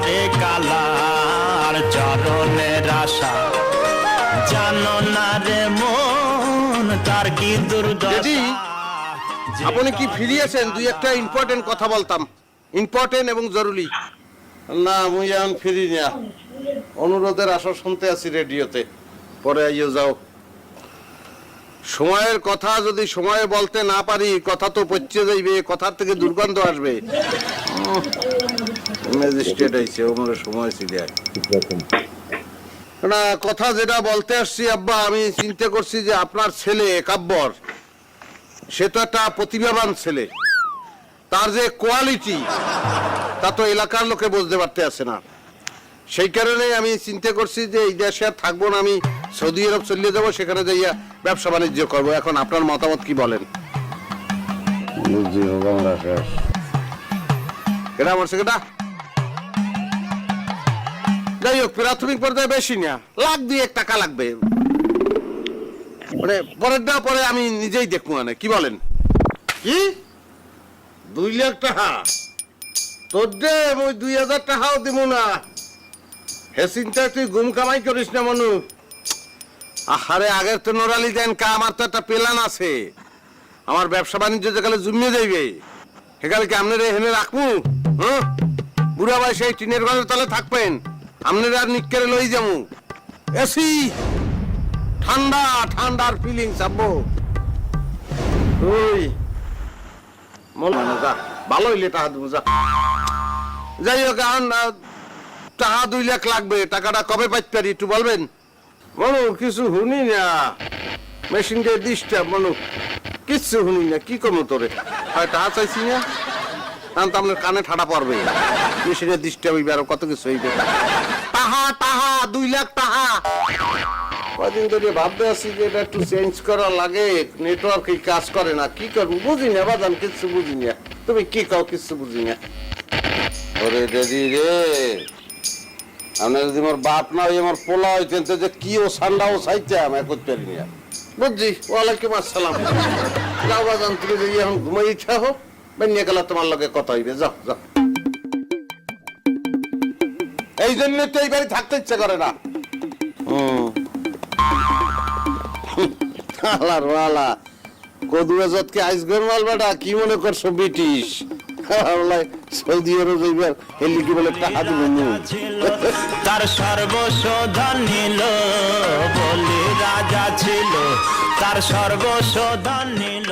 কাটে কালার চরণের আশা জানো না রে মন তার কি দুর্দশা। আপনি কি ফিরিয়েছেন? দুই একটা ইম্পর্টেন্ট কথা বলতাম, ইম্পর্টেন্ট এবং জরুরি। না মুই এখন ফিরি না, অনুরোধের আশা শুনতে আছি রেডিওতে, পরে আইও যাও। সময়ের কথা যদি সময়ে বলতে না পারি কথা তো পচে যাইবে, কথার থেকে দুর্গন্ধ আসবে। ম্যাজিস্ট্রেট আইছে, ওমরে সময় ছিল না। কথা যেটা বলতে আসছি আব্বা, আমি চিন্তা করছি যে আপনার ছেলে কাব্বর, সে তো একটা প্রতিভাবান ছেলে, তার যে কোয়ালিটি তা তো এলাকার লোকে বুঝতে পারতে আসে না। সেই কারণে আমি চিন্তা করছি যে এই দেশে আর থাকবো না, আমি সৌদি আরব চলে যাবো, সেখানে যাইয়া ব্যবসা বাণিজ্য করবো। এখন আপনার মতামত কি বলেন? কেটা আমার সেটা যাই হোক, প্রাথমিক পর্যায়ে বেশি না, লাখ 2 টাকা লাগবে, মানে পরেরটা পরে আমি নিজেই দেখবো। মানে কি বলেন? কি 2 লাখ টাকা? তোর দে, ওই 2000 টাকাও দিব না। হে চিন্তায় তুই গুম কামাই করিস না মনু। আহারে আগের তো নোরালি দেন কা, আমার তো একটা প্ল্যান আছে। আমার ব্যবসা বাণিজ্য যেখানে জমিয়ে যাইবে সেখানে কি আপনার এখানে রাখবো? হ্যাঁ, বুড়া ভাই সেই টিনের ঘরের তলে থাকবেন, আপনারা আর নিক্কেরে লই যাবো। এসি ঠান্ডা ঠান্ডার ফিলিংস আব্বু। ওই মনে যা ভালো হইলে টাকা দেবো যা। যাই হোক, এখন টাকা 2 লাখ লাগবে। টাকাটা কবে পাইতে পারি একটু বলবেন? মনু কিছু শুনি না, মেশিন দিয়ে ডিস্টার্ব। মনু কিচ্ছু শুনি না, কি করবো তোরে? হয় টাকা চাইছি না, কারণ তো আপনার কানে ঠাটা পড়বে, মেশিনের ডিস্টার্ব হইবে, আরো কত কিছু হইবে। টাহা টাহা 2 লাখ টাকা। কদিন ধরে ভাবতে আছি যে এটা একটু চেঞ্জ করা লাগে, নেটওয়ার্ক কাজ করে না, কি করবো বুঝি না বাজান, কিচ্ছু বুঝি না। তুমি কি কাও? কিচ্ছু বুঝি না। ওরে দিদি রে, আপনার যদি আমার বাপ না হই আমার পোলা হইতেন তো যে কি ও সান্ডা ও চাইতাম এখন পারি না। বুঝছি। ওয়ালাইকুম আসসালাম। যাও বাজান, তুমি যদি এখন ঘুমাই ইচ্ছা হোক বেরিয়ে গেলে তোমার লগে কথা হইবে। যাও যাও। এই জন্য তো এই বাড়ি থাকতে ইচ্ছা করে না। আল্লাহওয়ালা কদুয়াজতকে আইসগর মাল বেটা, কি মনে করছো ব্রিটিশ? সৌদি আরব যাইবার হেলি কি বলে টাকা দিবেন? তার সর্বশোধন নিল বলি রাজা ছিল, তার সর্বশোধন নিল।